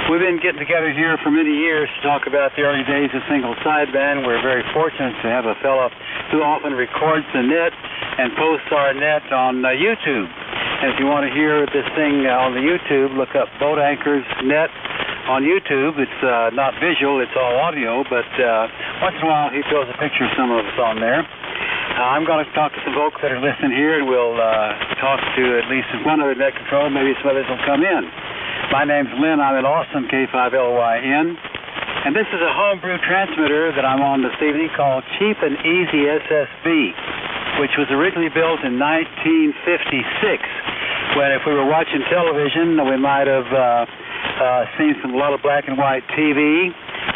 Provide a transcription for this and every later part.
We've been getting together here for many years to talk about the early days of single sideband. We're very fortunate to have a fellow who often records the net and posts our net on YouTube. And if you want to hear this thing on the YouTube, look up Boat Anchors Net on YouTube. It's not visual, it's all audio, but once in a while he throws a picture of some of us on there. I'm going to talk to some folks that are listening here, and we'll talk to at least one other net control. Maybe some others will come in. My name's Lynn. I'm at Austin, K5LYN. And this is a homebrew transmitter that I'm on this evening called Cheap and Easy SSB, which was originally built in 1956, when if we were watching television, we might have seen a lot of black and white TV,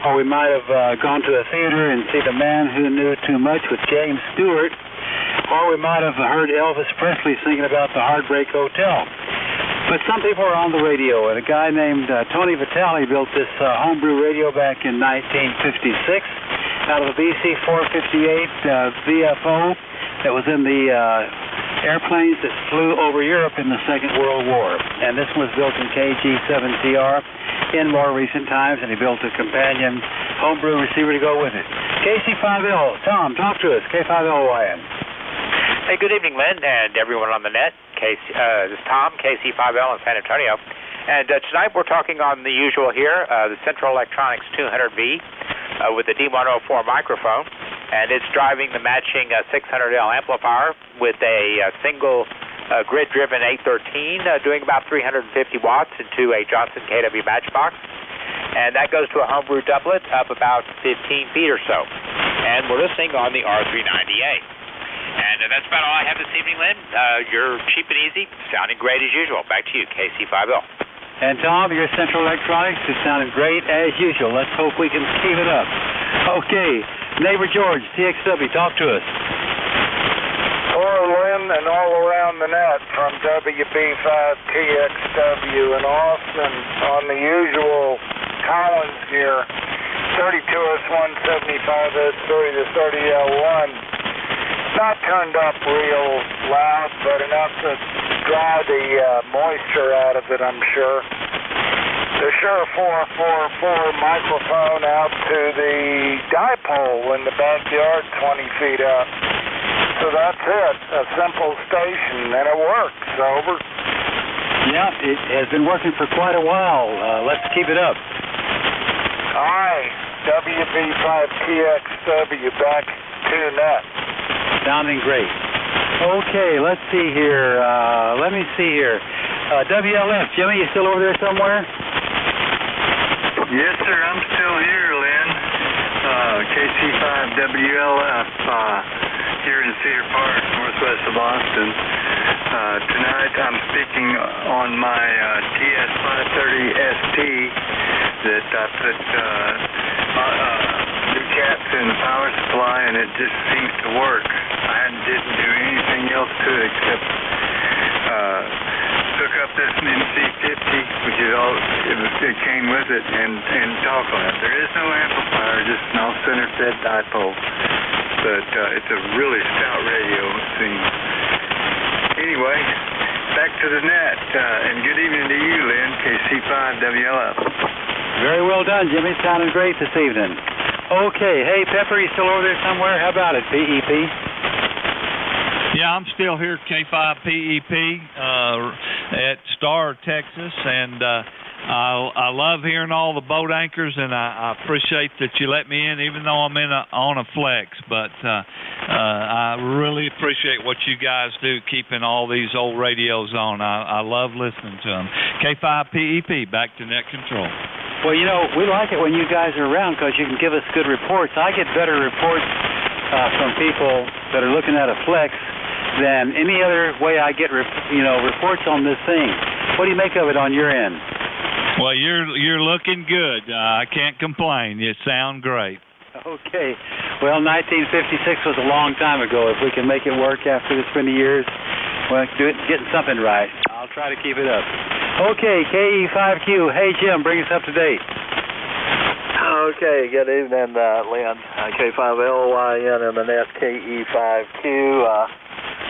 or we might have gone to a theater and see The Man Who Knew Too Much with James Stewart, or we might have heard Elvis Presley singing about the Heartbreak Hotel. But some people are on the radio, and a guy named Tony Vitale built this homebrew radio back in 1956 out of a BC-458 VFO that was in the airplanes that flew over Europe in the Second World War. And this was built in KG-7CR in more recent times, and he built a companion homebrew receiver to go with it. KC5L, Tom, talk to us, K5LYN. Hey, good evening, Lynn, and everyone on the net. This is Tom, KC5L in San Antonio. And tonight we're talking on the usual here, the Central Electronics 200V with the D104 microphone. And it's driving the matching 600L amplifier with a single grid-driven 813 doing about 350 watts into a Johnson KW Matchbox. And that goes to a homebrew doublet up about 15 feet or so. And we're listening on the R390A. And that's about all I have this evening, Lynn. You're cheap and easy, sounding great as usual. Back to you, KC5L. And Tom, your Central Electronics is sounding great as usual. Let's hope we can keep it up. Okay, neighbor George, TXW, talk to us. Hello, Lynn, and all around the net from WB5TXW in Austin on the usual Collins gear, 32S175S3 to 30L1. Not turned up real loud, but enough to draw the moisture out of it, I'm sure. The Shure 444 microphone out to the dipole in the backyard 20 feet up. So that's it, a simple station, and it works. Over. Yeah, it has been working for quite a while. Let's keep it up. All right, WB5TXW back to net. Sounding great. Okay, let's see here. Let me see here. WLF, Jimmy, you still over there somewhere? Yes, sir, I'm still here, Lynn. KC5WLF here in Cedar Park, northwest of Boston. Tonight I'm speaking on my TS530ST that I put new caps in the power supply, and it just seems to work. I didn't do anything else to it except hook up this MC50, which is all it came with it, and talk on it. There is no amplifier, just an all-center fed dipole. But it's a really stout radio, it seems. Anyway, back to the net, and good evening to you, Lynn, KC5WLF. Very well done, Jimmy. Sounding great this evening. Okay, hey, Pepper, you still over there somewhere? How about it, PEP? Yeah, I'm still here at K5PEP at Star, Texas, and I love hearing all the boat anchors, and I appreciate that you let me in, even though I'm on a flex. But I really appreciate what you guys do, keeping all these old radios on. I love listening to them. K5PEP, back to net control. Well, you know, we like it when you guys are around because you can give us good reports. I get better reports from people that are looking at a flex than any other way I get, reports on this thing. What do you make of it on your end? Well, you're looking good. I can't complain. You sound great. Okay. Well, 1956 was a long time ago. If we can make it work after this many years, well, getting something right. I'll try to keep it up. Okay, KE5Q. Hey, Jim, bring us up to date. Okay, good evening, Lynn. K5LYN and the net KE5Q.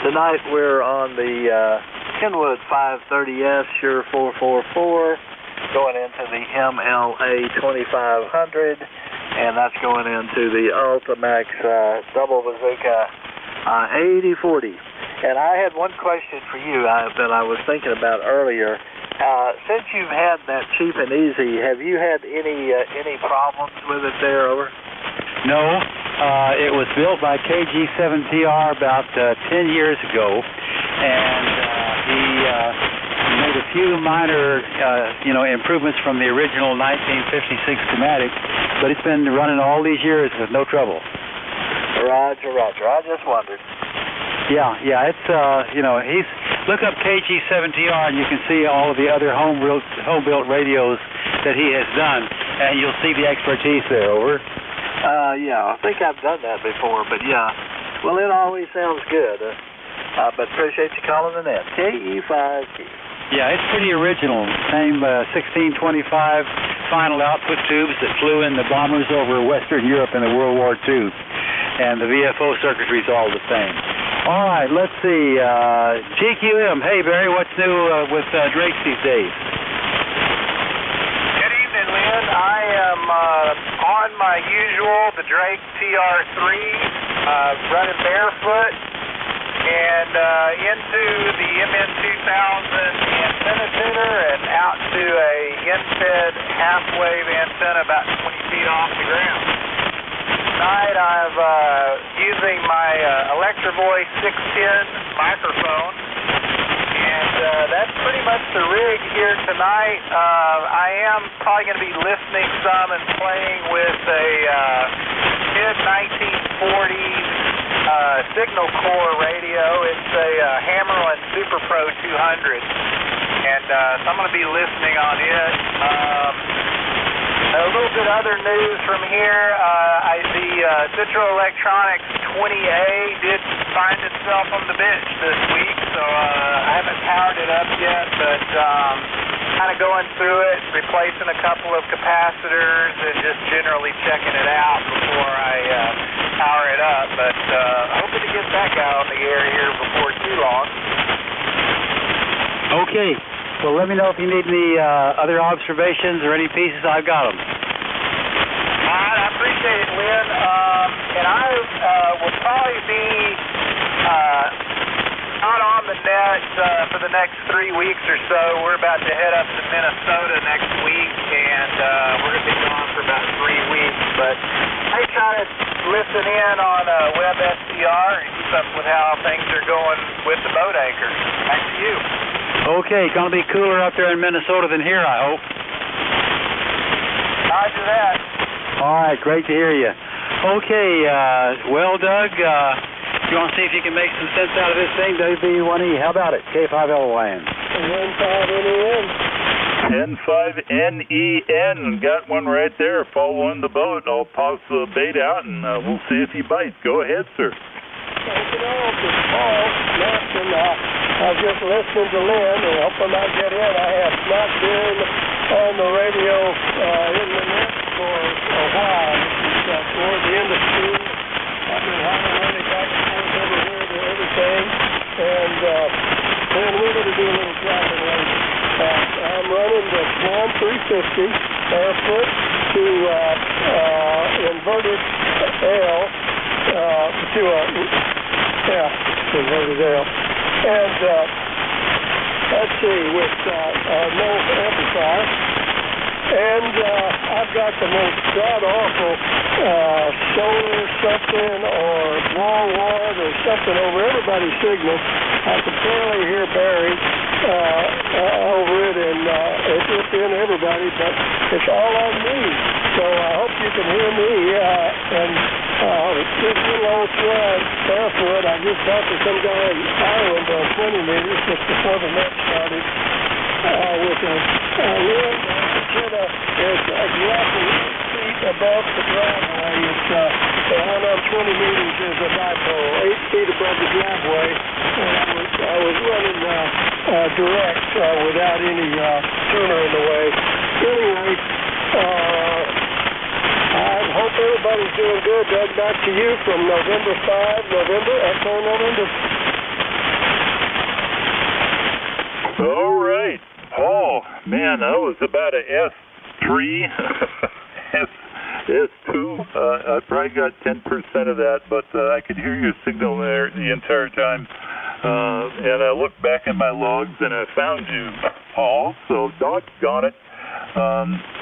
Tonight we're on the Kenwood 530S Shure 444 going into the MLA 2500, and that's going into the Ultimax Double Bazooka 8040. And I had one question for you that I was thinking about earlier. Since you've had that cheap and easy, have you had any problems with it there? Over? No, it was built by KG7TR about 10 years ago, and he made a few minor, improvements from the original 1956 schematic, but it's been running all these years with no trouble. Roger. I just wondered. Yeah, it's, he's, look up KG7TR and you can see all of the other home-built radios that he has done, and you'll see the expertise there. Over. Yeah, I think I've done that before, but yeah. Well, it always sounds good. But appreciate you calling the net. KE5K. Yeah, it's pretty original. Same 1625 final output tubes that flew in the bombers over Western Europe in the World War II. And the VFO circuitry is all the same. All right, let's see. GQM. Hey, Barry, what's new with Drake these days? Good evening, Lynn. I am on my usual, the Drake TR3, running barefoot, and into the MN2000 antenna tuner and out to a InFed half-wave antenna about 20 feet off the ground. Tonight I'm using my Electrovoice 610 microphone, and that's pretty much the rig here tonight. I am probably going to be listening some and playing with a mid-1940s signal core radio. It's a Hammerlin Super Pro 200, and so I'm going to be listening on it. A little bit other news from here. The Central Electronics 20A did find itself on the bench this week, so I haven't powered it up yet, but kind of going through it, replacing a couple of capacitors, and just generally checking it out before I power it up. But hoping to get that guy on the air here before too long. Okay. Well, let me know if you need any other observations or any pieces. I've got them. All right, I appreciate it, Lynn. And I will probably be not on the net for the next 3 weeks or so. We're about to head up to Minnesota next week, and we're going to be gone for about 3 weeks. But I try to listen in on WebSCR and keep up with how things are going with the boat anchors. Back to you. Okay, going to be cooler up there in Minnesota than here, I hope. Roger that. All right, great to hear you. Okay, well, Doug, you want to see if you can make some sense out of this thing, WB1E? How about it? K5LON. N5NEN. N5NEN. Got one right there following the boat. I'll toss the bait out and we'll see if he bites. Go ahead, sir. I was just listening to Lynn and hoping I get in. I have not been on the radio in the net for a while. It's toward the end of June. I've been running back and forth everywhere to everything. And then we're going to do a little driving later. I'm running the Swan 350 barefoot to inverted L inverted L. And let's see, with no amplifier. And I've got the most god-awful solar something or wall wart or something over everybody's signal. I can barely hear Barry over it, and it's within everybody, but it's all on me. So I hope you can hear me. And this little old Swan barefoot, I just talked to some guy in Ireland on 20 meters just before the net started with a real antenna. It's exactly 8 feet above the driveway. It's the one on 20 meters is a dipole, 8 feet above the driveway. And I was running direct without any tuner in the way. Anyway, I hope everybody's doing good. Doug, back to you from November 5, Echo November. All right. Paul, man, I was about a S3, S2. I probably got 10% of that, but I could hear your signal there the entire time. And I looked back in my logs and I found you, Paul, so doggone it.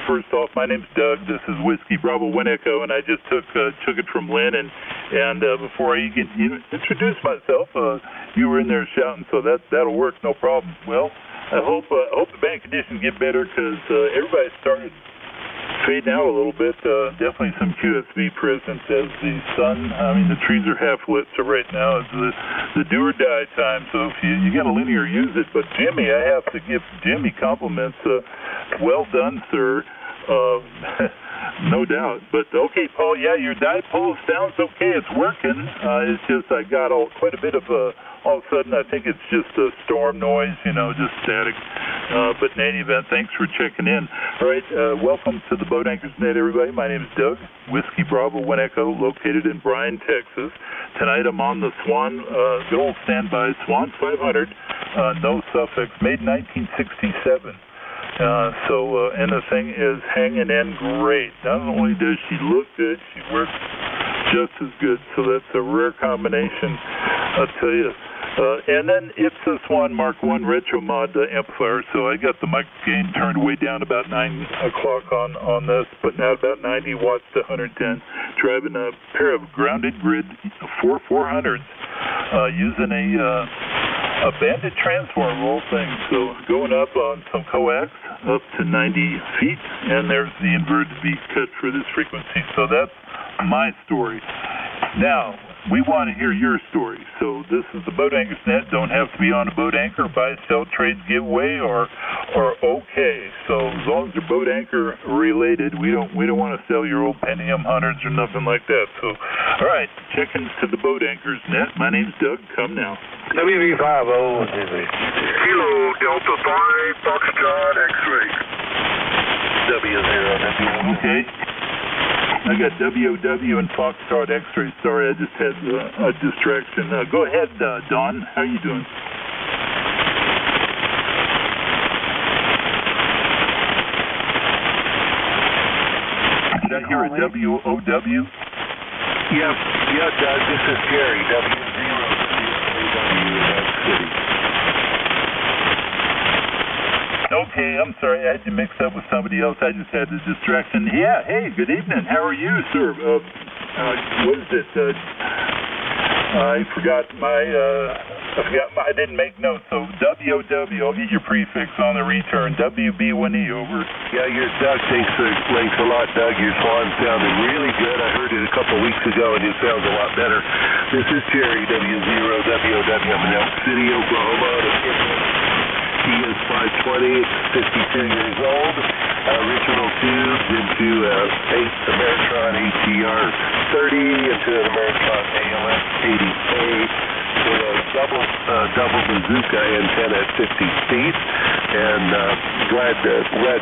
First off, my name's Doug. This is Whiskey Bravo Win Echo, and I just took it from Lynn. And before I even introduced myself, you were in there shouting, so that'll work, no problem. Well, I hope the band conditions get better because everybody started fading out a little bit. Definitely some QSV presence as the sun. I mean, the trees are half lit, so right now is the do or die time. So if you got a linear, use it. But Jimmy, I have to give Jimmy compliments. Well done, sir. No doubt. But okay, Paul. Yeah, your dipole sounds okay. It's working. It's just I got quite a bit of all of a sudden, I think it's just a storm noise, just static. But in any event, thanks for checking in. All right, welcome to the Boat Anchors Net, everybody. My name is Doug, Whiskey Bravo Win Echo, located in Bryan, Texas. Tonight I'm on the Swan, good old standby Swan 500, no suffix, made in 1967. And the thing is hanging in great. Not only does she look good, she works just as good. So that's a rare combination, I'll tell you. And then it's a Swan Mark I Retro Mod amplifier, so I got the mic gain turned way down about 9 o'clock on this, putting out about 90 watts to 110, driving a pair of grounded grid 400s, using a banded transformer of all things. So going up on some coax up to 90 feet, and there's the inverted V cut for this frequency. So that's my story. Now, we want to hear your story. So this is the Boat Anchors Net. Don't have to be on a boat anchor, buy, sell, trade, giveaway, or okay. So as long as you're boat anchor related, we don't want to sell your old Pentium 100s or nothing like that. So, all right, check into the Boat Anchors Net. My name's Doug. Come now. WV50 Kilo Delta 5 Foxtrot X-ray. W0. Okay. I got WOW and Foxtrot X-ray. Sorry, I just had a distraction. Go ahead, Don. How you doing? Did I hear a WOW? Yeah, Doug. This is Jerry. W0. Okay, I'm sorry. I had you mixed up with somebody else. I just had the distraction. Yeah, hey, good evening. How are you, sir? What is it? I forgot I didn't make notes. So WOW, I'll get your prefix on the return. WB1E, over. Yeah, your Doug, thanks a lot, Doug. Your Swan sounded really good. I heard it a couple of weeks ago, and it sounds a lot better. This is Jerry, W0WOW. I'm in Elk City, Oklahoma. He is 520, 52 years old, original tubes into 8 Ameritron ATR 30, into an Ameritron ALS 80K, with a double bazooka antenna at 50 feet, and glad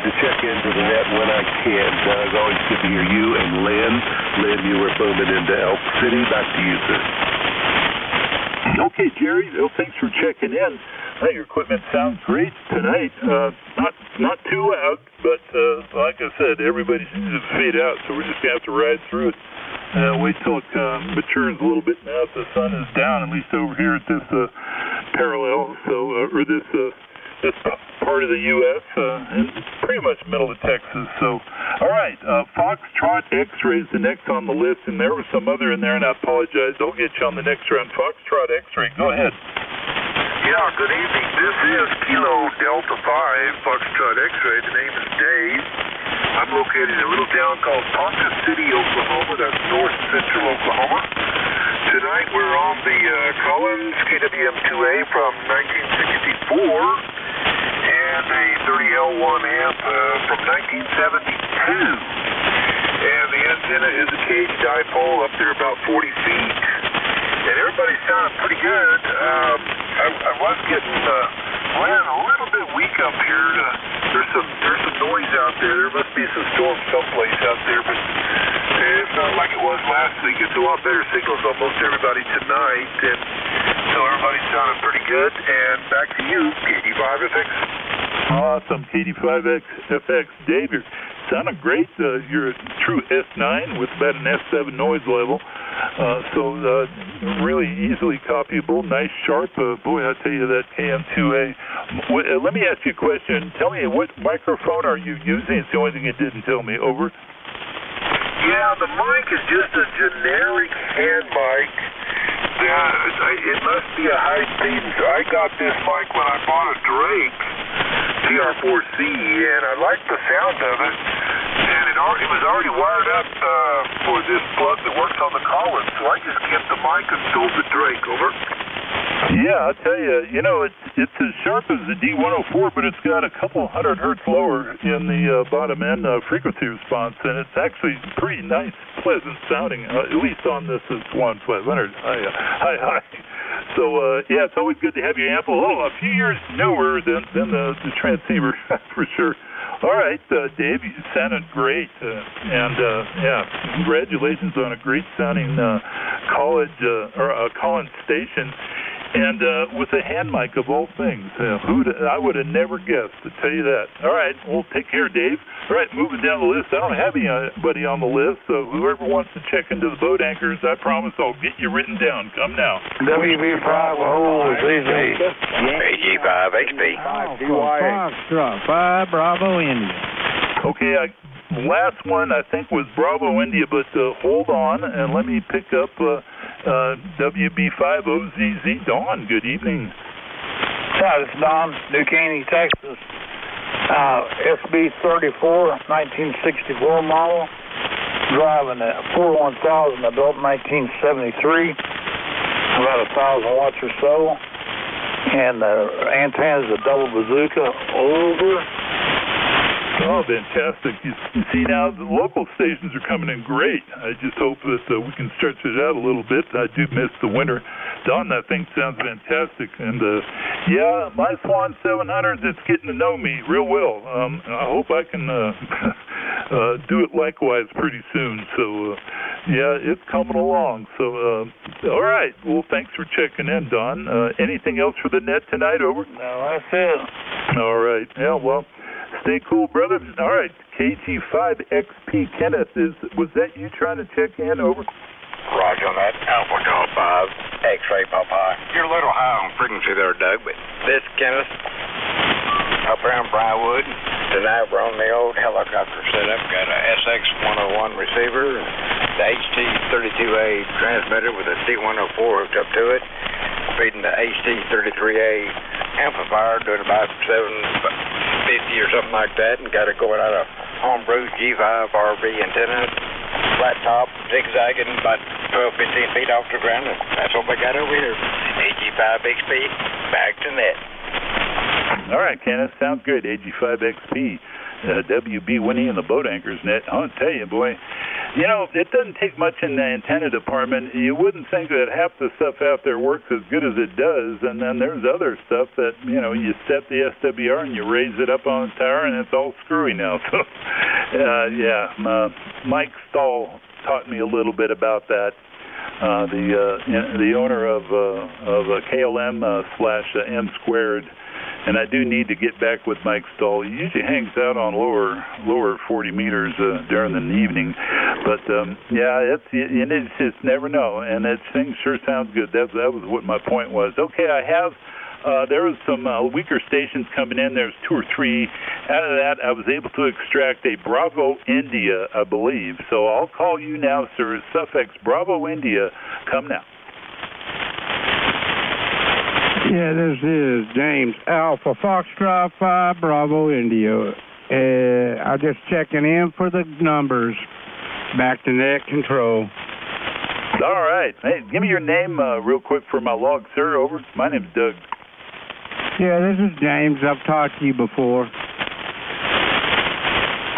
to check into the net when I can. Always good to hear you and Lynn. Lynn, you were booming into Elk City. Back to you, sir. Okay, Jerry. Well, thanks for checking in. Your equipment sounds great tonight. Not too loud, but like I said, everybody seems to fade out, so we're just going to have to ride through it. Wait till it matures a little bit now that the sun is down, at least over here at this parallel, or this part of the U.S., and pretty much middle of Texas. So, all right, Foxtrot X-ray is the next on the list, and there was some other in there, and I apologize. I'll get you on the next round. Foxtrot X-ray, go ahead. Yeah, good evening. This is Kilo Delta 5 Foxtrot X-ray. The name is Dave. I'm located in a little town called Ponca City, Oklahoma. That's north central Oklahoma. Tonight we're on the Collins KWM-2A from 1964 and a 30L1 amp from 1972. And the antenna is a cage dipole up there about 40 feet. And everybody sounded pretty good. I was getting ran a little bit weak up here. There's some noise out there. There must be some storm someplace out there, but it's not like it was last week. It's a lot better signals almost everybody tonight, and so everybody sounded pretty good. And back to you, KD5FX. Awesome, KD5FX. Dave, you're sounding great. You're a true S9 with about an S7 noise level. So really easily copyable, nice, sharp. Boy, I tell you, that KM2A. Let me ask you a question. Tell me, what microphone are you using? It's the only thing you didn't tell me. Over. Yeah, the mic is just a generic hand mic. It must be a high speed. I got this mic when I bought a Drake TR4C, and I liked the sound of it. And it was already wired up for this plug that works on the Collins, so I just kept the mic and sold the Drake. Over. Yeah, I'll tell you, it's as sharp as the D104, but it's got a couple hundred hertz lower in the bottom end frequency response, and it's actually pretty nice, pleasant sounding, at least on this Swan 500. Hi. So, yeah, it's always good to have your amp a few years newer than the transceiver, for sure. All right, Dave, you sounded great, and yeah, congratulations on a great sounding Collins station. And with a hand mic of all things. I would have never guessed, to tell you that. All right, well, take care, Dave. All right, moving down the list. I don't have anybody on the list, so whoever wants to check into the boat anchors, I promise I'll get you written down. Come now. WB5, ZZ. AG5XP. Foxtrot 5 Bravo India. Okay, last one I think was Bravo India, but hold on and let me pick up WB5OZZ. Don, good evening. Hi, this is Don, New Caney, Texas. SB34, 1964 model. Driving a 41000, I built in 1973. About 1,000 watts or so. And the antenna is a double bazooka. Over. Oh, fantastic. You see now, the local stations are coming in great. I just hope that we can stretch it out a little bit. I do miss the winter. Don, that thing sounds fantastic. And, yeah, my Swan 700, it's getting to know me real well. I hope I can do it likewise pretty soon. So, yeah, it's coming along. So, all right. Well, thanks for checking in, Don. Anything else for the net tonight? Over? No, that's it. All right. Yeah, well, stay cool, brother. All right, KT5XP Kenneth, was that you trying to check in? Over. Roger on that. Alpha Golf 5, X-ray Popeye. You're a little high on frequency there, Doug, but this Kenneth up around Briarwood. Tonight we're on the old helicopter setup. Got a SX101 receiver, the HT32A transmitter with a D104 hooked up to it, feeding the HT33A amplifier, doing about 750 or something like that, and got it going out of homebrew G5 RV antenna, flat top, zigzagging about 12-15 feet off the ground, and that's what we got over here. AG5XP, back to net. All right, Kenneth, sounds good. AG5XP, WB Winnie in the boat anchors net. I'll tell you, boy, it doesn't take much in the antenna department. You wouldn't think that half the stuff out there works as good as it does, and then there's other stuff that, you set the SWR and you raise it up on the tower, and it's all screwy now. So, yeah, Mike Stahl taught me a little bit about that. The owner of KLM / M Squared. And I do need to get back with Mike Stahl. He usually hangs out on lower 40 meters during the evening. But, yeah, it's just never know. And that thing sure sounds good. That was what my point was. Okay, I have, there was some weaker stations coming in. There's 2 or 3. Out of that, I was able to extract a Bravo India, I believe. So I'll call you now, sir. Suffix Bravo India. Come now. Yeah, this is James Alpha Foxtrot 5 Bravo India. I'm just checking in for the numbers. Back to net control. All right. Hey, give me your name real quick for my log, sir. Over. My name's Doug. Yeah, this is James. I've talked to you before.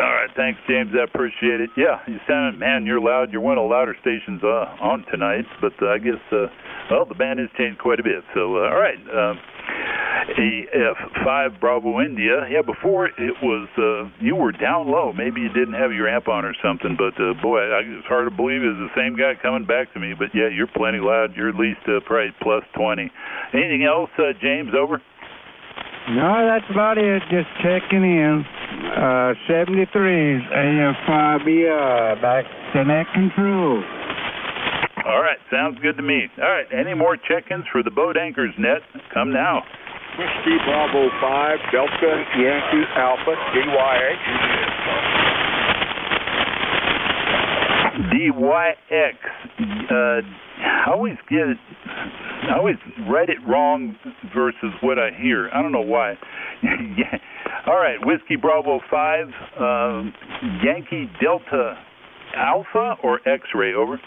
All right. Thanks, James. I appreciate it. Yeah, you sound, man, you're loud. You're one of the louder stations on tonight. But I guess, well, the band has changed quite a bit. So, all right. AF5 Bravo India. Yeah, before it was, you were down low. Maybe you didn't have your amp on or something, but boy, it's hard to believe it's the same guy coming back to me. But yeah, you're plenty loud. You're at least probably plus 20. Anything else, James, over? No, that's about it. Just checking in. 73's AF5BR back to net control. All right, sounds good to me. All right, any more check-ins for the Boat Anchors net? Come now. Whiskey Bravo 5, Delta Yankee Alpha, DYX. I always write it wrong versus what I hear. I don't know why. Yeah. All right, Whiskey Bravo 5, Yankee Delta Alpha or X-Ray, over?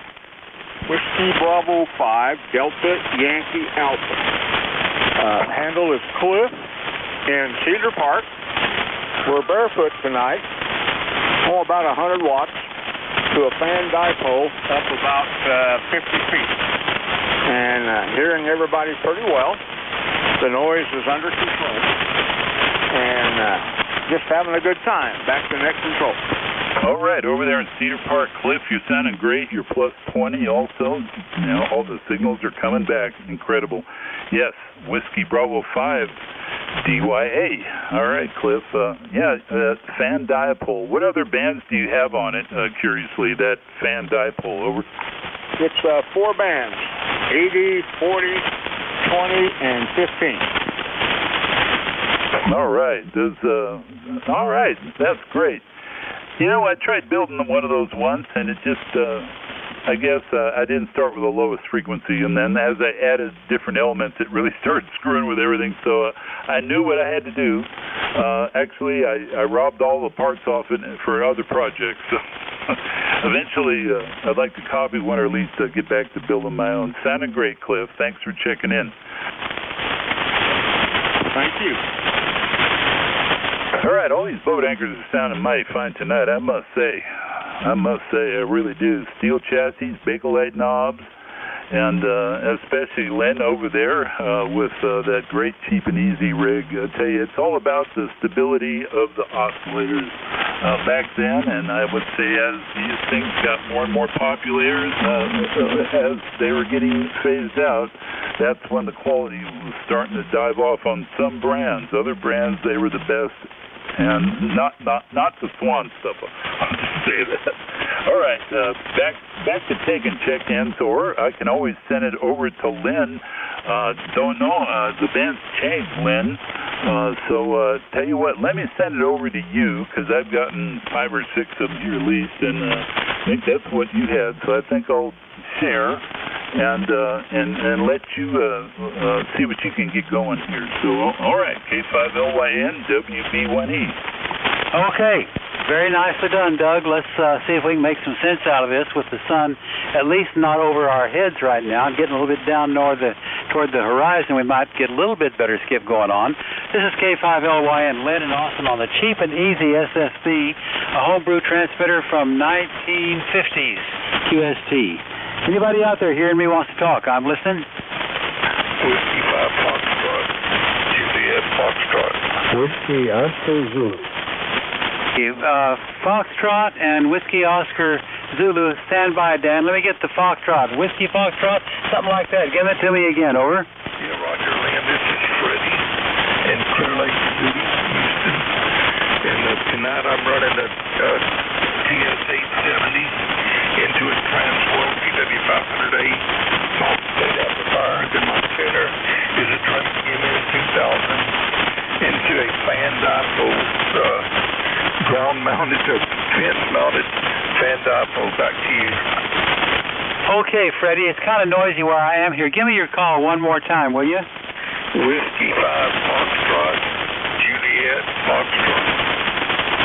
Whiskey Bravo 5, Delta Yankee Alpha. Handle is Cliff in Cedar Park. We're barefoot tonight. About 100 watts to a fan dipole up about 50 feet. And hearing everybody pretty well. The noise is under control. And just having a good time. Back to net control. All right, over there in Cedar Park, Cliff, you're sounding great. You're plus 20 also. You know, all the signals are coming back. Incredible. Yes, Whiskey Bravo 5, DYA. All right, Cliff. Fan Dipole. What other bands do you have on it, curiously, that Fan Dipole? Over. It's 4 bands, 80, 40, 20, and 15. All right. All right, that's great. You know, I tried building one of those once, and it just, I guess I didn't start with the lowest frequency, and then as I added different elements, it really started screwing with everything, so I knew what I had to do. Actually, I robbed all the parts off it for other projects, so eventually I'd like to copy one or at least get back to building my own. Sounded great, Cliff. Thanks for checking in. Thank you. All right, all these boat anchors are sounding mighty fine tonight, I must say. I really do. Steel chassis, Bakelite knobs, and especially Len over there with that great cheap and easy rig. I tell you, it's all about the stability of the oscillators back then, and I would say as these things got more and more popular, as they were getting phased out, that's when the quality was starting to dive off on some brands. Other brands, they were the best. And not the Swan stuff. I'll just say that. All right, back to taking check-ins, or I can always send it over to Lynn. Don't know, the band's changed, Lynn. So tell you what, let me send it over to you, because I've gotten 5 or 6 of them here at least, and I think that's what you had. So I think I'll share and let you see what you can get going here. So, all right, K5LYN, WB1E. Okay, very nicely done, Doug. Let's see if we can make some sense out of this with the sun at least not over our heads right now and getting a little bit down toward the horizon. We might get a little bit better skip going on. This is K5LYN, Lynn and Austin on the cheap and easy SSB, a homebrew transmitter from 1950s QST. Anybody out there hearing me wants to talk? I'm listening. Whiskey 5 Foxtrot, Juliet Foxtrot. Whiskey Oscar Zulu. Foxtrot and Whiskey Oscar Zulu, stand by, Dan. Let me get the Foxtrot. Whiskey Foxtrot, something like that. Give it to me again, over. Yeah, Roger, Lynn, this is Freddie in Clear Lake City, Houston. And tonight I'm running the TS-870 into a Transworld PW500A salt state amplifier. Then my center is a Drake MS-2000 into a fan dipole, ground-mounted to fence-mounted fan dipole. Back to you. Okay, Freddie, it's kind of noisy where I am here. Give me your call one more time, will you? Whiskey 5 Foxtrot, Juliet Foxtrot.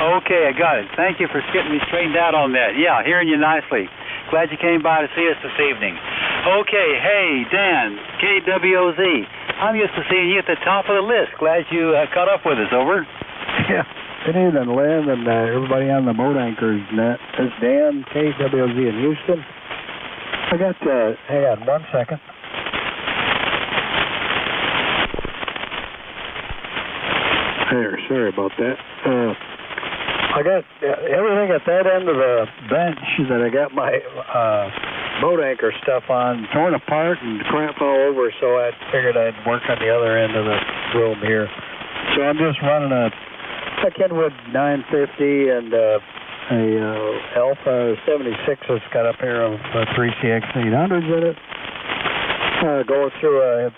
Okay, I got it. Thank you for getting me straightened out on that. Yeah, hearing you nicely. Glad you came by to see us this evening. Okay, hey, Dan, KWOZ. I'm used to seeing you at the top of the list. Glad you caught up with us, over. Yeah, good evening, Lynn, and everybody on the Boat Anchors net. This is Dan, KWOZ in Houston. I got, hang on 1 second. There, sorry about that. I got everything at that end of the bench that I got my boat anchor stuff on torn apart and crap all over, so I figured I'd work on the other end of the room here. So I'm just running a Kenwood 950 and a Alpha 76 that's got a pair of 3CX 800s in it. Going through a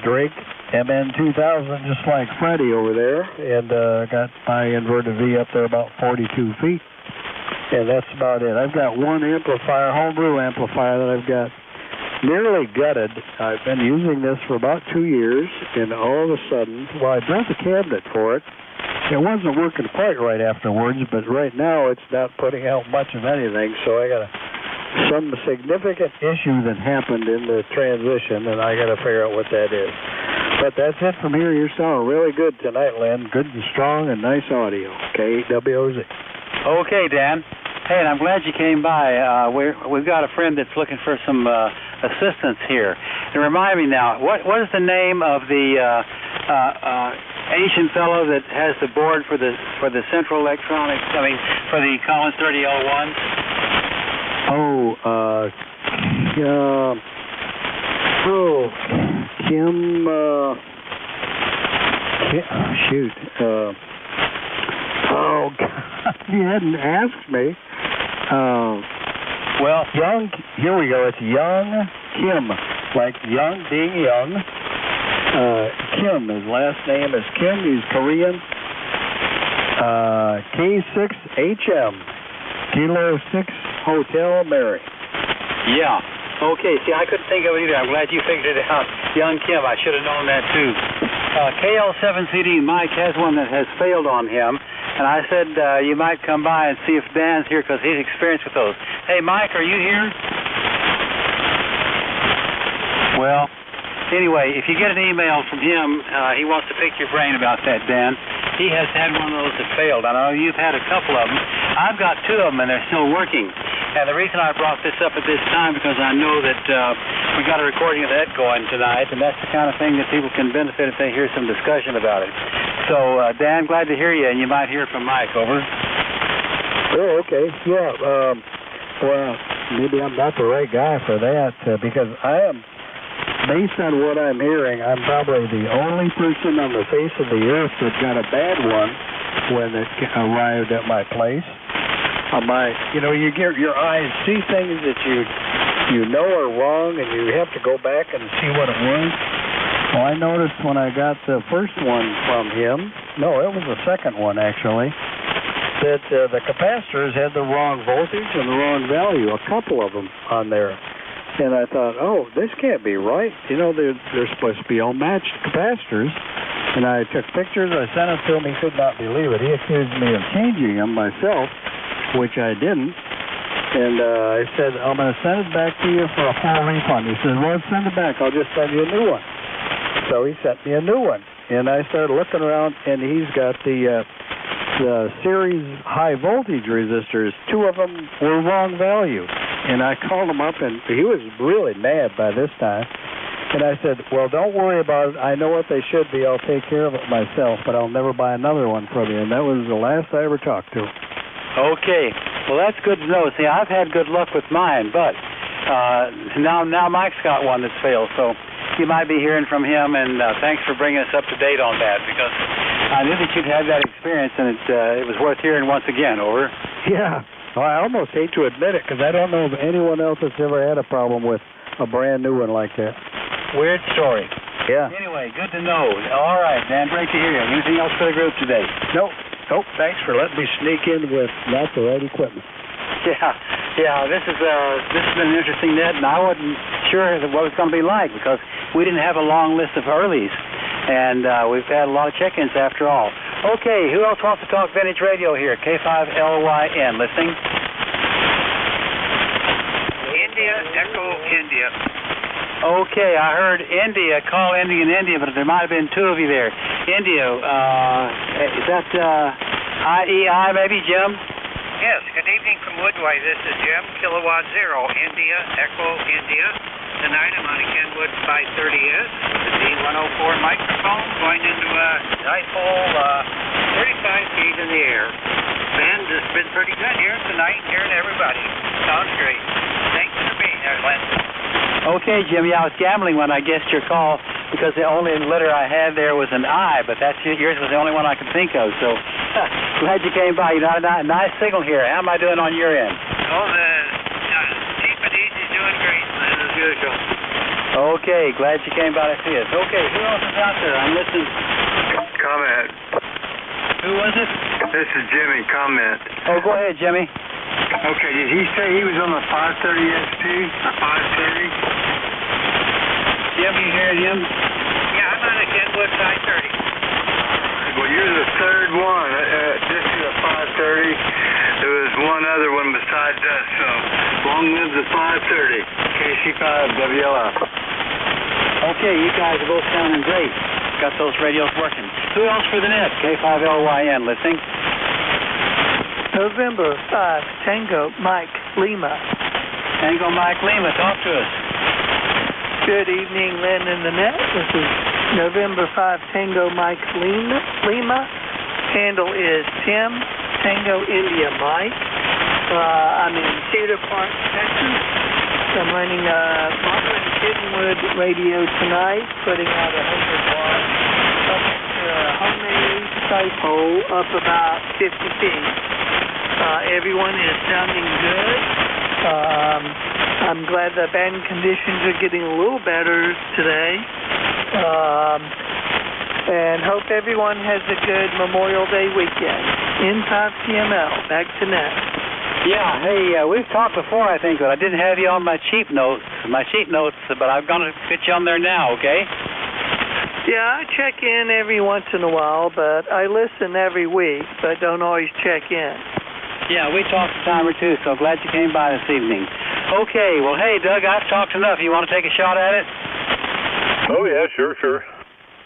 Drake MN 2000 just like Freddie over there, and got my inverted V up there about 42 feet, and that's about it. I've got one amplifier, homebrew amplifier that I've got nearly gutted. I've been using this for about 2 years, and all of a sudden, well, I built a cabinet for it. It wasn't working quite right afterwards, but right now it's not putting out much of anything, so I got some significant issue that happened in the transition, and I got to figure out what that is. But that's it from here. You're sounding really good tonight, Len. Good and strong and nice audio. KWOZ. Okay, Dan. Hey, and I'm glad you came by. We've got a friend that's looking for some assistance here. And remind me now, what is the name of the Asian fellow that has the board for the Central Electronics? I mean, for the Collins 3001. Kim. Shoot. Oh, God, you hadn't asked me. Well, Young. Here we go. It's Young Kim, like Young being young. Kim. His last name is Kim. He's Korean. K6HM, Kilo 6 Hotel Mary. Yeah. Okay. See, I couldn't think of it either. I'm glad you figured it out. Young Kim. I should have known that too. KL7CD. Mike has one that has failed on him, and I said you might come by and see if Dan's here because he's experienced with those. Hey, Mike, are you here? Well, anyway, if you get an email from him, he wants to pick your brain about that, Dan. He has had one of those that failed. I know you've had a couple of them. I've got 2 of them, and they're still working. And the reason I brought this up at this time because I know that we got a recording of that going tonight, and that's the kind of thing that people can benefit if they hear some discussion about it. So, Dan, glad to hear you, and you might hear from Mike. Over. Oh, okay. Yeah. Well, maybe I'm not the right guy for that because I am. Based on what I'm hearing, I'm probably the only person on the face of the earth that got a bad one when it arrived at my place. You get your eyes see things that you know are wrong, and you have to go back and see what it was. Well, I noticed when I got the first one from him, no, it was the second one actually, that the capacitors had the wrong voltage and the wrong value, a couple of them on there. And I thought, oh, this can't be right. You know, they're supposed to be all matched capacitors. And I took pictures. I sent them to him. He could not believe it. He accused me of changing them myself, which I didn't. And I said, I'm going to send it back to you for a full refund. He said, well, send it back. I'll just send you a new one. So he sent me a new one. And I started looking around, and he's got the series high voltage resistors. 2 of them were wrong value. And I called him up, and he was really mad by this time. And I said, well, don't worry about it. I know what they should be. I'll take care of it myself, but I'll never buy another one from you. And that was the last I ever talked to him. Okay. Well, that's good to know. See, I've had good luck with mine, but now Mike's got one that's failed, so you might be hearing from him, and thanks for bringing us up to date on that, because I knew that you'd had that experience, and it was worth hearing once again. Over. Yeah. Well, I almost hate to admit it, because I don't know of anyone else that's ever had a problem with a brand new one like that. Weird story. Yeah. Anyway, good to know. All right, Dan, great to hear you. Anything else for the group today? Nope. Thanks for letting me sneak in with not the right equipment. Yeah. This has been an interesting net, and I wasn't sure what it was going to be like because we didn't have a long list of earlies, and we've had a lot of check-ins after all. Okay, who else wants to talk vintage radio here? K5LYN, listening. India, Echo India. Okay, I heard India, call Indian India, but there might have been 2 of you there. India, is that IEI maybe, Jim? Yes, good evening from Woodway. This is Jim, Kilowatt Zero, India, Echo India. tonight I'm on a Kenwood 530S with the D104 microphone going into a dipole 35 feet in the air. Band has been pretty good here tonight, hearing everybody. Sounds great. Thanks for being there, Len. Okay, Jimmy, I was gambling when I guessed your call because the only letter I had there was an I, but yours was the only one I could think of. So glad you came by. You got a nice signal here. How am I doing on your end? Oh, the Cheap and Easy's doing great, Len, as usual. Okay, glad you came by to see us. Okay, who else is out there? I'm listening. Comment. Who was it? This is Jimmy. Comment. Oh, go ahead, Jimmy. Okay, did he say he was on the 530 SP? A 530? Jim, you heard him? Yeah, I'm on a Kenwood 530. Well, you're the third one. This is a 530. There was one other one besides us, so long live the 530. KC5 WLF. Okay, you guys are both sounding great. Got those radios working. Who else for the net? K5LYN listening. November 5, Tango Mike Lima. Tango Mike Lima, talk to us. Good evening, Len in the net. This is November 5, Tango Mike Lima. Handle is Tim, Tango India Mike. I'm in Cedar Park, Texas. I'm running a Marlin Kenwood radio tonight, putting out 100 watts up to a homemade dipole up about 50 feet. Everyone is sounding good. I'm glad the band conditions are getting a little better today. And hope everyone has a good Memorial Day weekend. N5CML, back to net. Yeah, hey, we've talked before, I think, but I didn't have you on my sheet notes, but I'm going to get you on there now, okay? Yeah, I check in every once in a while, but I listen every week, but don't always check in. Yeah, we talked a time or two, so glad you came by this evening. Okay, well, hey, Doug, I've talked enough. You want to take a shot at it? Oh, yeah, sure.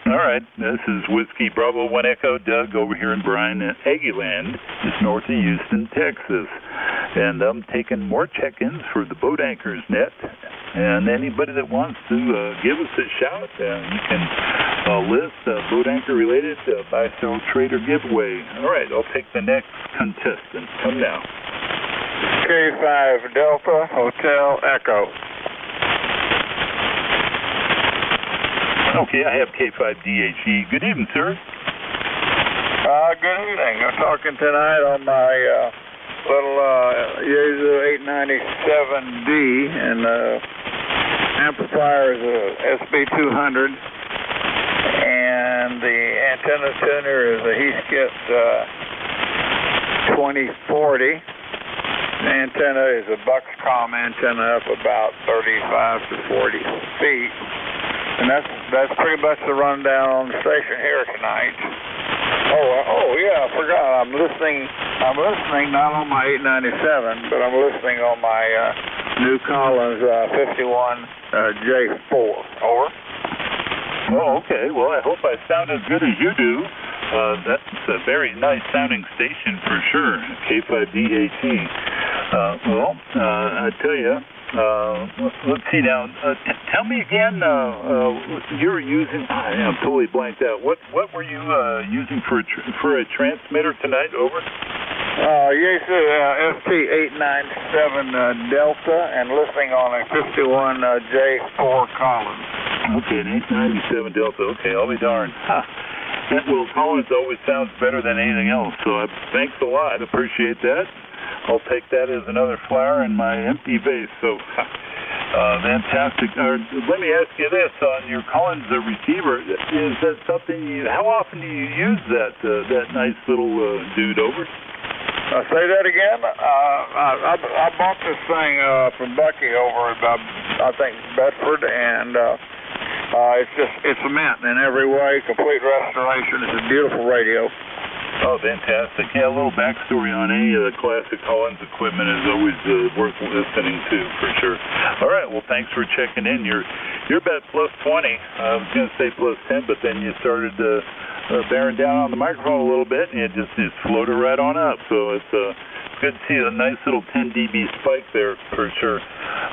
All right, this is Whiskey Bravo 1 Echo, Doug, over here in Bryan, Aggieland, just north of Houston, Texas. And I'm taking more check-ins for the Boat Anchors Net. And anybody that wants to give us a shout, you can list Boat Anchor-related buy-sell trader giveaway. All right, I'll take the next contestant. Come now. K5 Delta Hotel Echo. Okay, I have K5DHE. Good evening, sir. Good evening. I'm talking tonight on my little Yaesu 897D, and amplifier is a SB200, and the antenna tuner is a Heathkit 2040. The antenna is a Buxcom antenna up about 35 to 40 feet. And that's pretty much the rundown on the station here tonight. Oh yeah, I forgot. I'm listening not on my 897, but I'm listening on my new Collins 51J4. Over. Oh, okay. Well, I hope I sound as good as you do. That's a very nice sounding station for sure. K5DHE. I tell you. Let's see now. Tell me again. You're using. I'm totally blanked out. What were you using for a transmitter tonight? Over. Yaesu ST897 Delta, and listening on a 51J4 Collins. Okay, an 897 Delta. Okay, I'll be darned. Well, Collins always sounds better than anything else. So thanks a lot. Appreciate that. I'll take that as another flower in my empty vase. So, fantastic. Let me ask you this: on your Collins receiver, is that something how often do you use that nice little dude over? Say that again. I bought this thing from Bucky over at I think Bedford, and it's a mint in every way. Complete restoration. It's a beautiful radio. Oh, fantastic. Yeah, a little backstory on any of the classic Collins equipment is always worth listening to, for sure. All right, well, thanks for checking in. You're about plus 20. I was going to say plus 10, but then you started bearing down on the microphone a little bit, and it just floated right on up. So it's good to see a nice little 10 dB spike there for sure.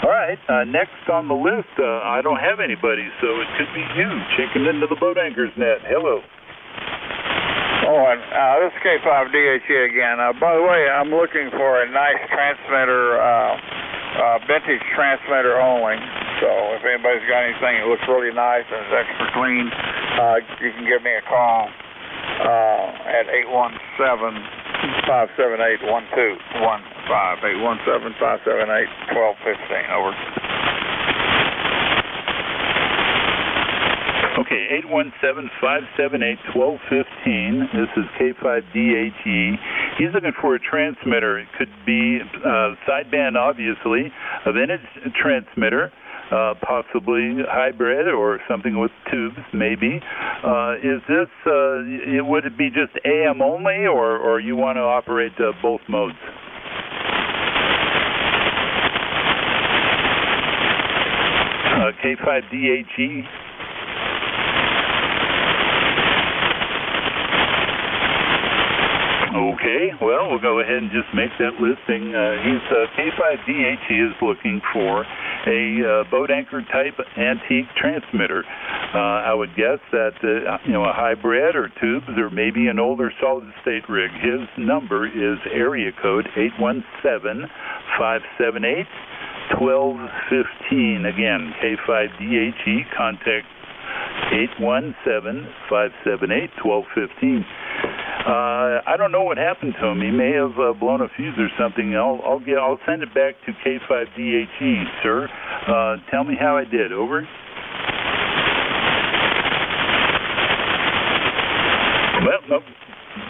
All right, next on the list, I don't have anybody, so it could be you checking into the Boat Anchors Net. Hello. Owen, this is K5DHE again. By the way, I'm looking for a nice transmitter, vintage transmitter only. So if anybody's got anything that looks really nice and is extra clean, you can give me a call at 817-578-1215. 817-578-1215. Over. Okay, 817-578-1215. This is K5DHE. He's looking for a transmitter. It could be sideband, obviously, a vintage transmitter, possibly hybrid or something with tubes, maybe. Is this, would it be just AM only, or you want to operate both modes? K5DHE. Okay, well, we'll go ahead and just make that listing. K5DHE is looking for a boat anchor type antique transmitter. I would guess that a hybrid or tubes or maybe an older solid state rig. His number is area code 817-578-1215. Again, K5DHE, contact 817-578-1215. I don't know what happened to him. He may have blown a fuse or something. I'll send it back to K5DHE, sir. Tell me how I did. Over. Well, nope,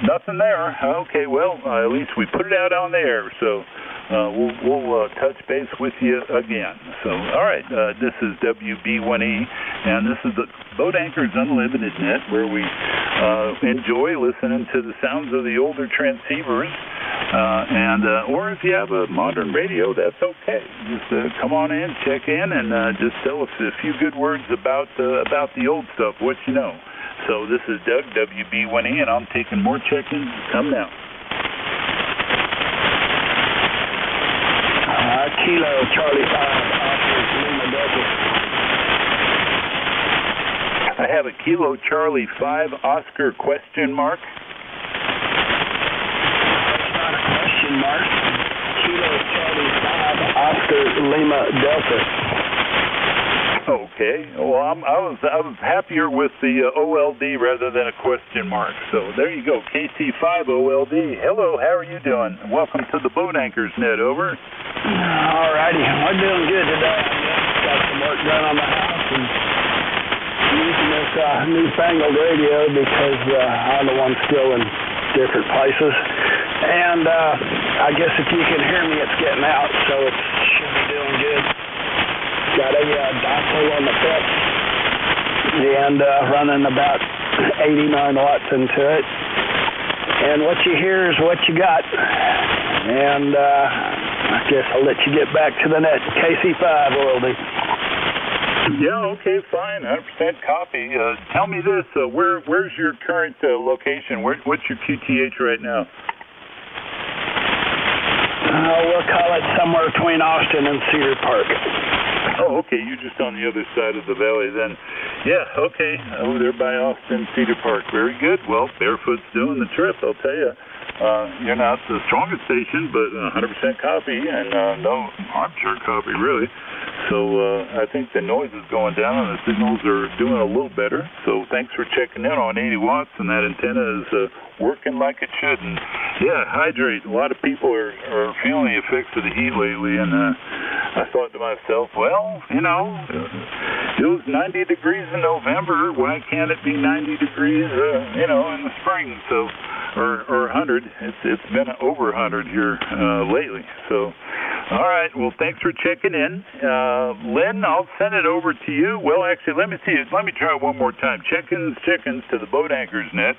nothing there. Okay, well, at least we put it out on the air, so we'll touch base with you again. So, all right, this is WB1E, and this is the Boat Anchors Unlimited Net, where we enjoy listening to the sounds of the older transceivers, or if you have a modern radio, that's okay. Just come on in, check in, and just tell us a few good words about the old stuff, what you know. So this is Doug, WB1E, and I'm taking more check-ins. Come now. Kilo Charlie 5, Oscar Lima Delta. I have a Kilo Charlie 5 Oscar question mark. That's not a question mark. Kilo Charlie 5 Oscar Lima Delta. Okay. Well, I was happier with the OLD rather than a question mark. So there you go, KC5 OLD. Hello, how are you doing? Welcome to the Boat Anchors Net. Over. All righty, we're doing good today. Got some work done on the house and using this newfangled radio because I'm the one still in different places. And I guess if you can hear me, it's getting out, so it should be doing good. Got a dipole on the fence and running about 89 watts into it. And what you hear is what you got. And I guess I'll let you get back to the net. KC5 OLD. Yeah, okay, fine. 100% copy. Tell me this. Where's your current location? What's your QTH right now? We'll call it somewhere between Austin and Cedar Park. Oh, okay. You're just on the other side of the valley then. Yeah, okay. Over there by Austin, Cedar Park. Very good. Well, Barefoot's doing the trip, I'll tell you. You're not the strongest station, but 100% copy, and no armchair copy, really. So I think the noise is going down, and the signals are doing a little better. So thanks for checking in on 80 watts, and that antenna is working like it should. And yeah, hydrate. A lot of people are feeling the effects of the heat lately, and I thought to myself, well, it was 90 degrees in November. Why can't it be 90 degrees, in the spring? So, or 100. It's been over 100 here lately. So, all right. Well, thanks for checking in, Lynn. I'll send it over to you. Well, actually, let me see. Let me try it one more time. Chickens to the Boat Anchors Net.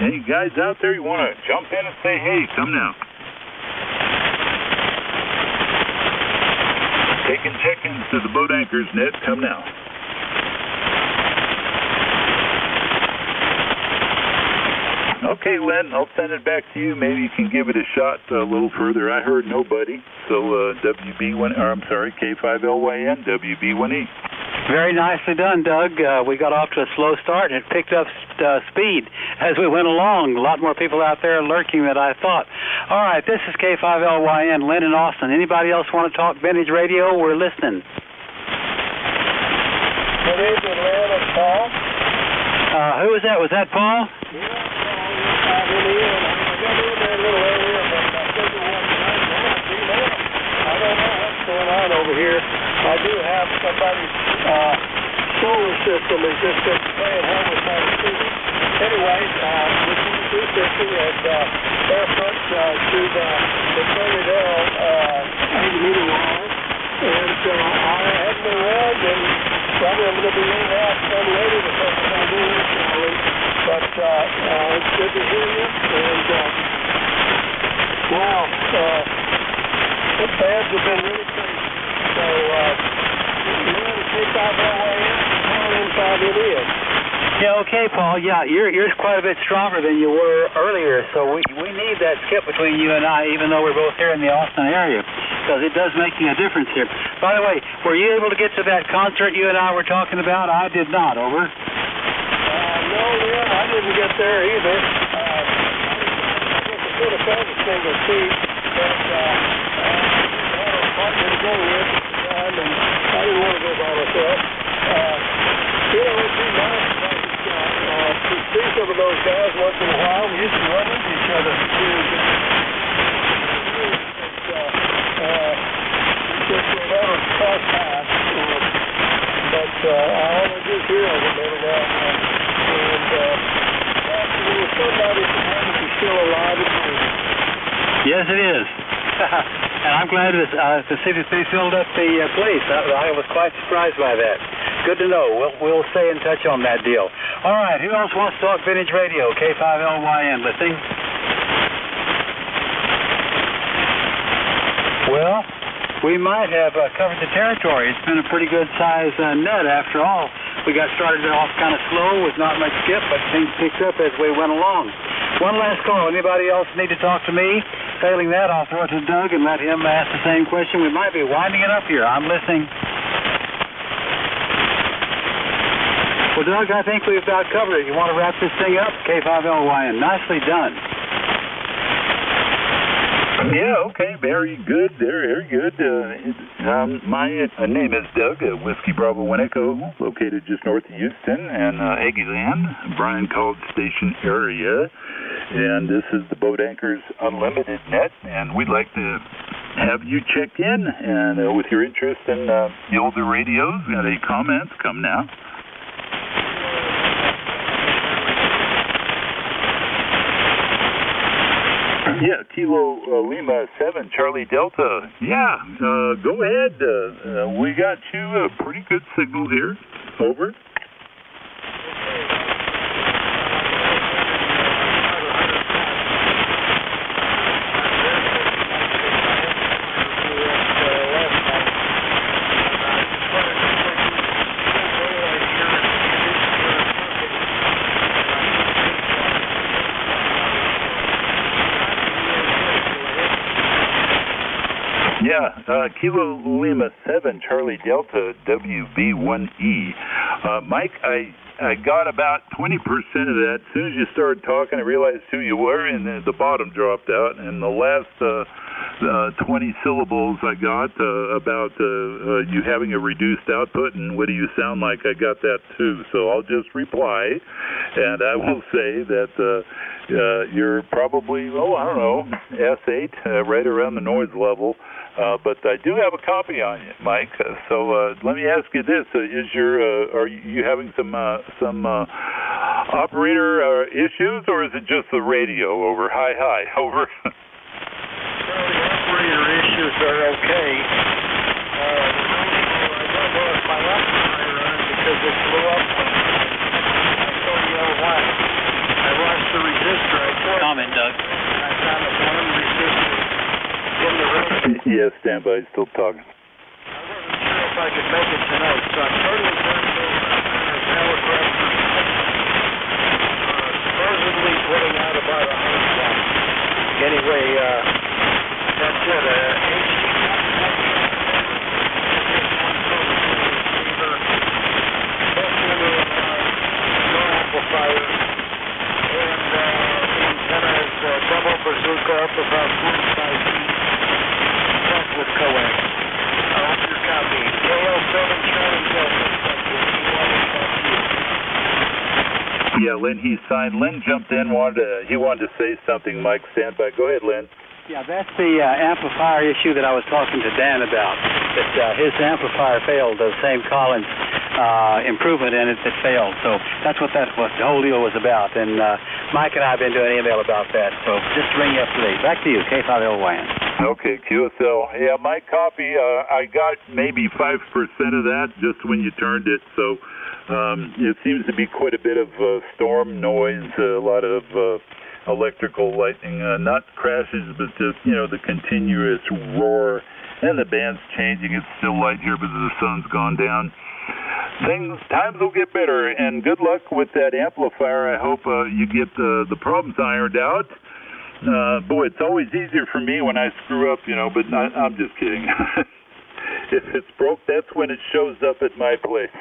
Any guys out there you want to jump in and say, hey, come now? Taking check-ins to the Boat Anchors Net. Come now. Okay, Len, I'll send it back to you. Maybe you can give it a shot a little further. I heard nobody. So K5LYN, WB1E. Very nicely done, Doug. We got off to a slow start, and it picked up speed as we went along. A lot more people out there lurking than I thought. All right, this is K5LYN, Lynn and Austin. Anybody else want to talk vintage radio? We're listening. Good evening, Lynn and Paul. Who was that? Was that Paul? Yeah, I'm in the end. I got in there a little earlier, but I think it was tonight. I don't know what's going on over here. I do have somebody's solar system is just playing home with my receiver. Anyway, this is 250 and barefoot to the Ferndale 80-meter wall. And I had my rug, and probably I'm going to be in out some later this afternoon, Charlie. But it's good to hear you. And wow, the fans have been really crazy. So, you're in K5LYN, how inside it is. Yeah, okay, Paul. Yeah, you're quite a bit stronger than you were earlier, so we need that skip between you and I, even though we're both here in the Austin area, because it does make a difference here. By the way, were you able to get to that concert you and I were talking about? I did not. Over. No, Lynn, I didn't get there either. I could have found a single seat, but I had a partner to go with at the time, and I didn't want to go by myself. It'd be nice if I could see some of those guys once in a while. We used to run into each other. Just whatever cross paths. But I only do hear of them every now and then. And there was somebody that happens to be still alive and moving. Yes, it is. And I'm glad to see that they filled up the place. I was quite surprised by that. Good to know. We'll stay in touch on that deal. All right, who else wants to talk vintage radio? K5LYN, listening. Well, we might have covered the territory. It's been a pretty good size net after all. We got started off kind of slow with not much skip, but things picked up as we went along. One last call. Anybody else need to talk to me? Failing that, I'll throw it to Doug and let him ask the same question. We might be winding it up here. I'm listening. Well, Doug, I think we've about covered it. You want to wrap this thing up? K5LYN. Nicely done. Yeah, okay, very good. Very good. My name is Doug, Whiskey Bravo 1 Echo, located just north of Houston and Aggieland, Bryan College Station area. And this is the Boat Anchors Unlimited Net, and we'd like to have you check in and with your interest in the older radios. Got any comments? Come now. Yeah, Kilo Lima 7, Charlie Delta. Yeah, go ahead. We got you a pretty good signal here. Over. Yeah, Kilo Lima 7, Charlie Delta, WB1E. Mike, I got about 20% of that. As soon as you started talking, I realized who you were, and the bottom dropped out. And the last 20 syllables I got about you having a reduced output and what do you sound like, I got that too. So I'll just reply, and I will say that you're probably, I don't know, S8, right around the noise level. But I do have a copy on you, Mike. So let me ask you this: are you having some operator issues, or is it just the radio? Over. Hi. Over. Well, the operator issues are okay. I don't know if my operator runs because it blew up. I told you why. I watched the resistor. Comment, Doug. I found that one resistor. Yes, stand by. Still talking. I wasn't sure if I could make it tonight, so I'm totally going to go power supposedly putting out about 100 watts. Anyway, that's it. Amplifiers and the antenna is double bazooka up about 45 feet. That's with coax. I hope you're copying. KL7 Charlie Delta. Yeah, Lynn, he signed. Lynn jumped in. He wanted to say something. Mike, stand by. Go ahead, Lynn. Yeah, that's the amplifier issue that I was talking to Dan about. That his amplifier failed. The same Collins improvement in it that failed. So that's what the whole deal was about. And Mike and I have been doing an email about that. So just to bring you up to date. Back to you, K5LYN. Okay, QSL. Yeah, my copy, I got maybe 5% of that just when you turned it. So it seems to be quite a bit of storm noise, a lot of electrical lightning, not crashes, but just, the continuous roar. And the band's changing. It's still light here, but the sun's gone down. Times will get better, and good luck with that amplifier. I hope you get the problems ironed out. Boy, it's always easier for me when I screw up, but I'm just kidding. If it's broke, that's when it shows up at my place.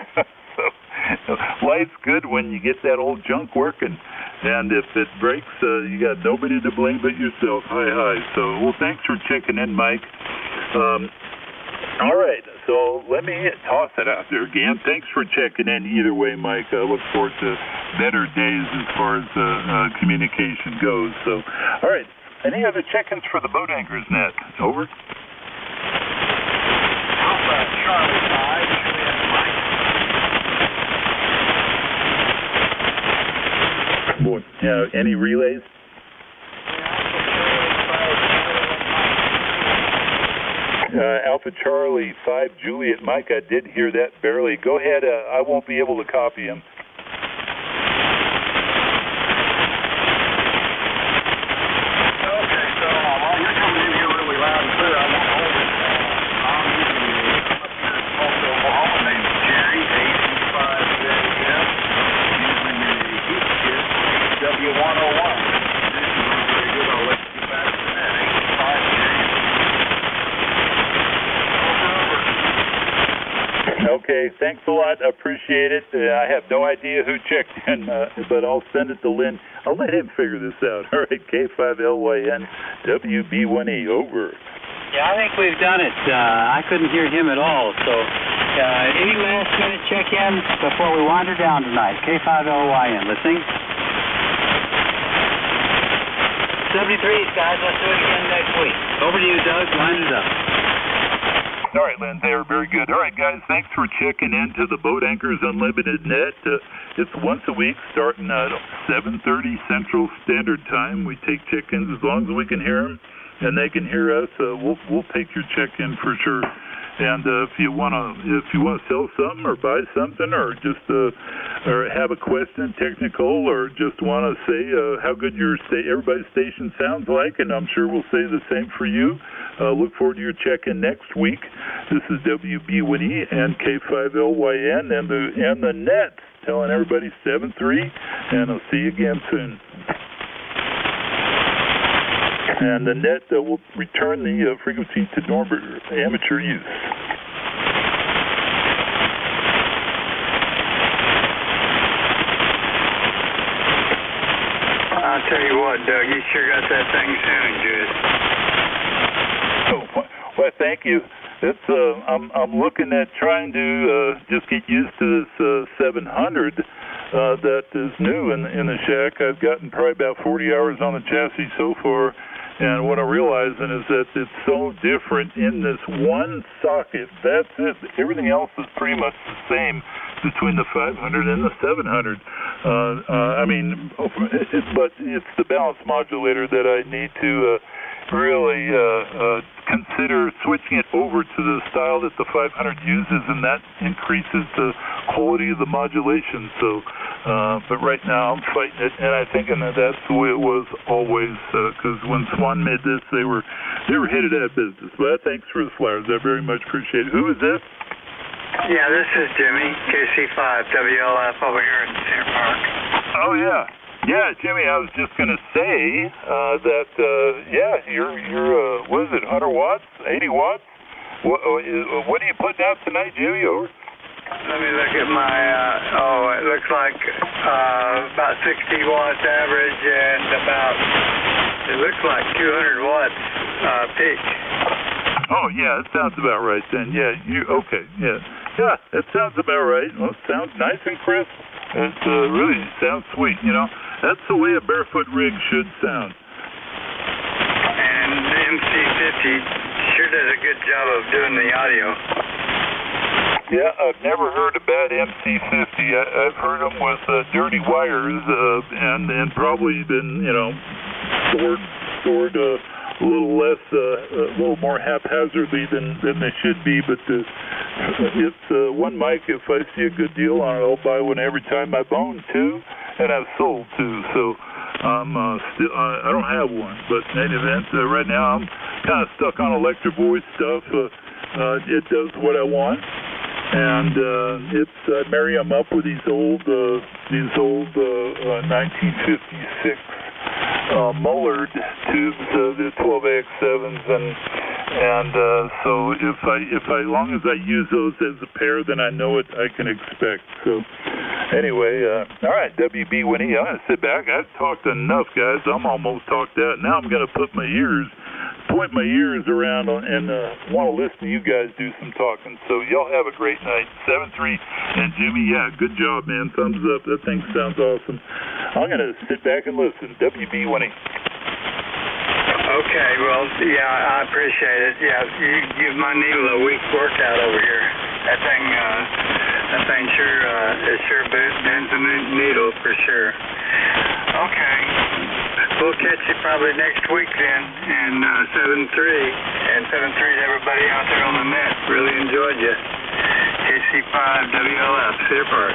So, life's good when you get that old junk working. And if it breaks, you got nobody to blame but yourself. Hi. So, well, thanks for checking in, Mike. All right, so let me toss it out there again. Thanks for checking in either way, Mike. I look forward to better days as far as communication goes. So, all right, any other check-ins for the Boat Anchors Net? Over. Alpha Charlie 5, Mike. Boy, any relays? Alpha Charlie 5 Juliet Mike, I did hear that barely. Go ahead, I won't be able to copy him. Okay, so while you're coming in here really loud and clear, I won't hold it. I'm using also Oklahoma named Jerry, AC5 JF, using the heat kit W101. This is very good. I'll let you get back to that. AC5 JF. Okay, thanks a lot. Appreciate it. I have no idea who checked in, but I'll send it to Lynn. I'll let him figure this out. All right, K5LYN, WB1E, over. Yeah, I think we've done it. I couldn't hear him at all. So any last-minute check-ins before we wander down tonight? K5LYN, listening? 73, guys. Let's do it again next week. Over to you, Doug. Wind it up. All right, Lynn, they are very good. All right, guys, thanks for checking into the Boat Anchors Unlimited Net. It's once a week starting at 7:30 Central Standard Time. We take check-ins as long as we can hear them, and they can hear us. We'll take your check-in for sure. And if you want to sell something or buy something, or just or have a question, technical, or just want to say how good everybody's station sounds like, and I'm sure we'll say the same for you. Look forward to your check-in next week. This is WB1E and K5LYN and the net telling everybody 7-3, and I'll see you again soon. And the net will return the frequency to normal amateur use. I'll tell you what, Doug, you sure got that thing sounding good. Oh, well, thank you. It's I'm looking at trying to just get used to this 700 that is new in the shack. I've gotten probably about 40 hours on the chassis so far. And what I'm realizing is that it's so different in this one socket. That's it. Everything else is pretty much the same between the 500 and the 700. But it's the balance modulator that I need to really consider switching it over to the style that the 500 uses, and that increases the quality of the modulation. So, but right now I'm fighting it, and I'm thinking that that's the way it was always. Because when Swan made this, they were headed out of business. But thanks for the flowers. I very much appreciate it. Who is this? Yeah, this is Jimmy, KC5 WLF over here in Cedar Park. Oh yeah. Yeah, Jimmy, I was just going to say that, you're what is it, 100 watts, 80 watts? What are you putting out tonight, Jimmy? Over? Let me look at my, it looks like about 60 watts average and it looks like 200 watts peak. Oh, yeah, that sounds about right then. Yeah, okay, yeah. Yeah, that sounds about right. Well, it sounds nice and crisp. It really sounds sweet, you know. That's the way a barefoot rig should sound. And the MC50 sure does a good job of doing the audio. Yeah, I've never heard a bad MC50. I've heard them with dirty wires and probably been, you know, stored a little less, a little more haphazardly than they should be. But it's one mic. If I see a good deal on it, I'll buy one every time. I own two, and I've sold two. So I don't have one. But in any event, right now I'm kind of stuck on Electro Voice stuff. It does what I want. And I marry them up with these old 1956 Mullard tubes, the 12AX7s, and so if I long as I use those as a pair, then I know what I can expect. So anyway, all right, WB Winnie, I'm gonna sit back. I've talked enough, guys. I'm almost talked out. Now I'm gonna point my ears around and want to listen to you guys do some talking. So y'all have a great night. 7-3 and Jimmy, yeah, good job, man. Thumbs up. That thing sounds awesome. I'm going to sit back and listen. WB Winnie. Okay, well, yeah, I appreciate it. Yeah, you give my needle a week's workout over here. That thing sure bends the needle for sure. Okay. We'll catch you probably next week then, and 7-3. And 7-3 to everybody out there on the net. Really enjoyed you. KC5 WLF, Cedar Park.